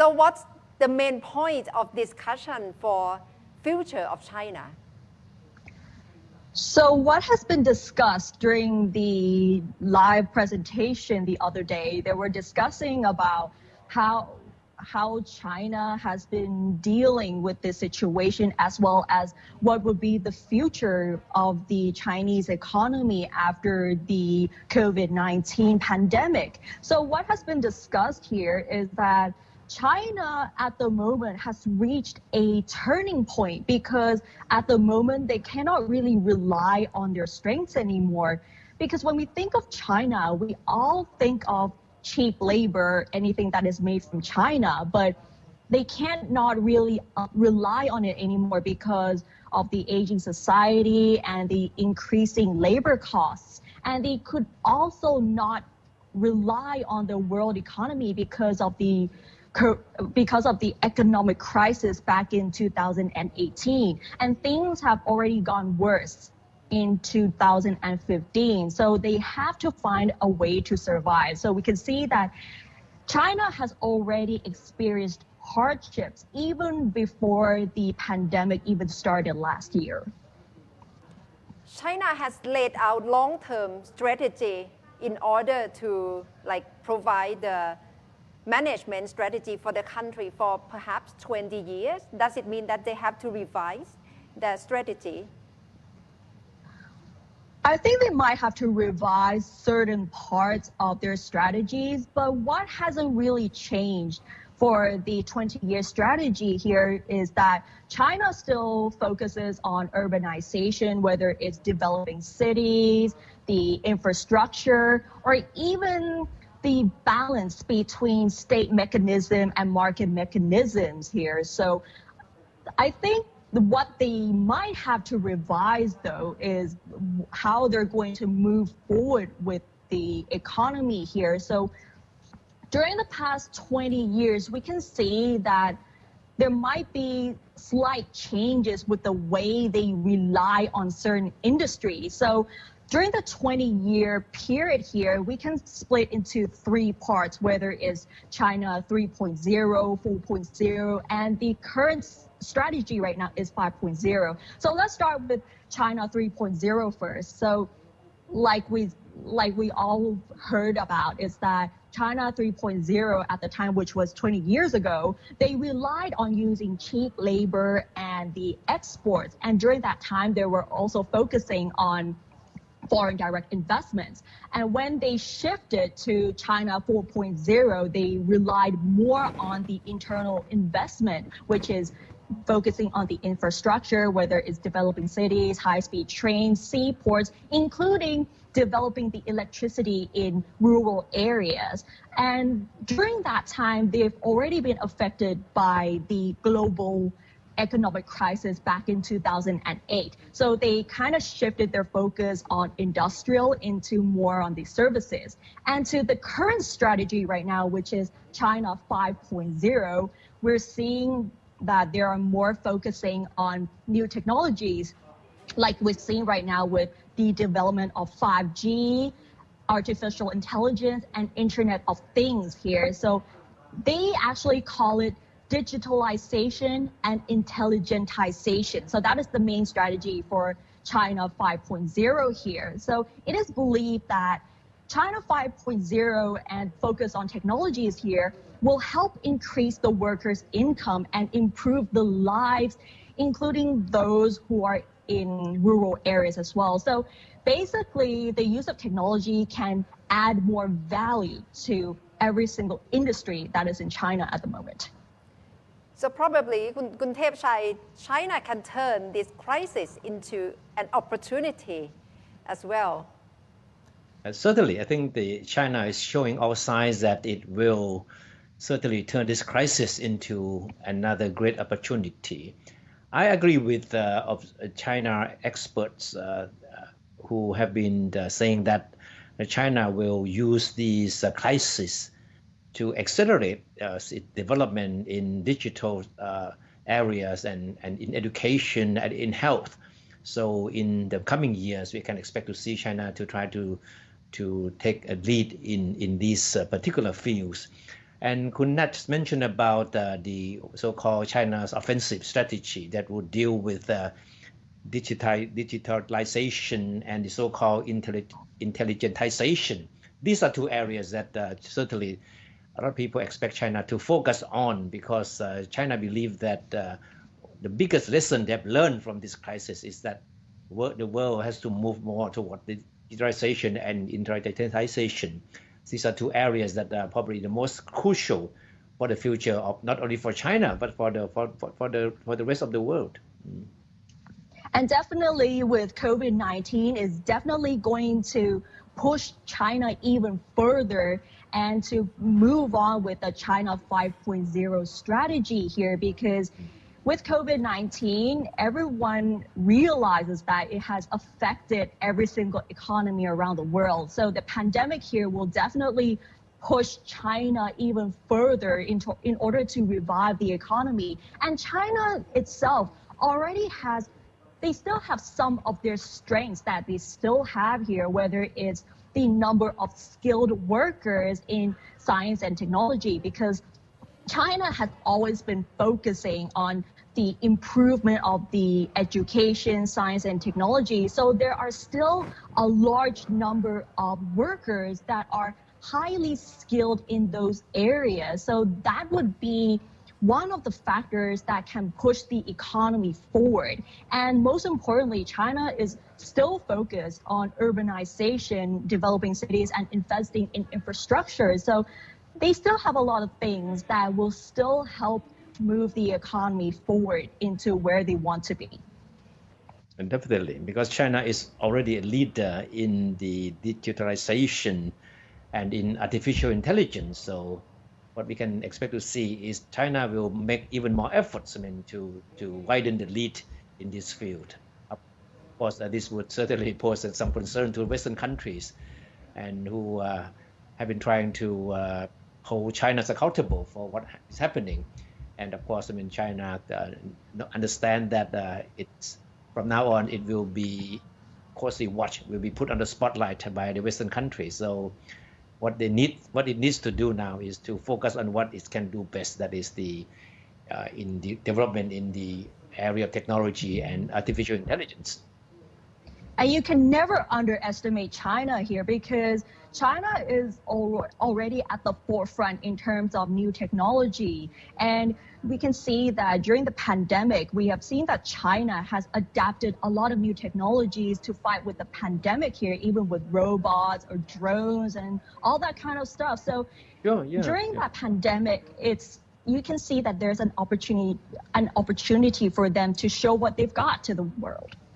So what's the main point of discussion for future of China? So what has been discussed during the live presentation the other day, they were discussing about how China has been dealing with this situation, as well as what would be the future of the Chinese economy after the COVID-19 pandemic. So what has been discussed here is that China at the moment has reached a turning point, because at the moment they cannot really rely on their strengths anymore. Because when we think of China, we all think of cheap labor, anything that is made from China, but they can't not really rely on it anymore because of the aging society and the increasing labor costs. And they could also not rely on the world economy because of the economic crisis back in 2018. And things have already gone worse in 2015. So they have to find a way to survive. So we can see that China has already experienced hardships even before the pandemic even started last year. China has laid out long-term strategy in order to provide the management strategy for the country for perhaps 20 years. Does it mean that they have to revise their strategy? I think they might have to revise certain parts of their strategies, but what hasn't really changed for the 20-year strategy here is that China still focuses on urbanization, whether it's developing cities, the infrastructure, or even the balance between state mechanism and market mechanisms here. So I think what they might have to revise, though, is how they're going to move forward with the economy here. So during the past 20 years, we can see that there might be slight changes with the way they rely on certain industries. So during the 20-year period here, we can split into three parts, whether it's China 3.0, 4.0, and the current strategy right now is 5.0. So let's start with China 3.0 first. So like we all heard about, is that China 3.0 at the time, which was 20 years ago, they relied on using cheap labor and the exports. And during that time, they were also focusing on foreign direct investments. And when they shifted to China 4.0, they relied more on the internal investment, which is focusing on the infrastructure, whether it's developing cities, high-speed trains, seaports, including developing the electricity in rural areas. And during that time, they've already been affected by the global economic crisis back in 2008. So they kind of shifted their focus on industrial into more on the services. And to the current strategy right now, which is China 5.0, we're seeing that they are more focusing on new technologies, like we're seeing right now with the development of 5G, artificial intelligence, and Internet of Things here. So they actually call it digitalization and intelligentization. So that is the main strategy for China 5.0 here. So it is believed that China 5.0 and focus on technologies here will help increase the workers' income and improve the lives, including those who are in rural areas as well. So basically, the use of technology can add more value to every single industry that is in China at the moment. So probably, Kun Thepchai, China can turn this crisis into an opportunity as well. Certainly, I think China is showing all signs that it will certainly turn this crisis into another great opportunity. I agree with China experts who have been saying that China will use this crisis to accelerate its development in digital areas and in education and in health. So in the coming years, we can expect to see China to try to take a lead in these particular fields. And Kun Nat mentioned about the so-called China's offensive strategy that would deal with digitalization and the so-called intelligentization. These are two areas that certainly a lot of people expect China to focus on, because China believes that the biggest lesson they've learned from this crisis is that the world has to move more toward digitalization and intelligentization. These are two areas that are probably the most crucial for the future of not only for China but for the rest of the world. And definitely with COVID-19 is definitely going to push China even further and to move on with the China 5.0 strategy here, because with COVID-19, everyone realizes that it has affected every single economy around the world. So the pandemic here will definitely push China even further in order to revive the economy. And China itself already has, they still have some of their strengths that they still have here, whether it's the number of skilled workers in science and technology, because China has always been focusing on the improvement of the education, science, and technology. So there are still a large number of workers that are highly skilled in those areas. So that would be one of the factors that can push the economy forward. And most importantly, China is still focused on urbanization, developing cities, and investing in infrastructure. So they still have a lot of things that will still help move the economy forward into where they want to be. And definitely, because China is already a leader in the digitalization and in artificial intelligence. So what we can expect to see is China will make even more efforts, to widen the lead in this field. Of course, this would certainly pose some concern to Western countries, and who have been trying to hold China accountable for what is happening. And of course, China understand that it's from now on it will be closely watched, will be put on the spotlight by the Western countries. So what it needs to do now is to focus on what it can do best. That is in the development in the area of technology and artificial intelligence. And you can never underestimate China here, because China is already at the forefront in terms of new technology. And we can see that during the pandemic, we have seen that China has adapted a lot of new technologies to fight with the pandemic here, even with robots or drones and all that kind of stuff. So during that pandemic, you can see that there's an opportunity for them to show what they've got to the world.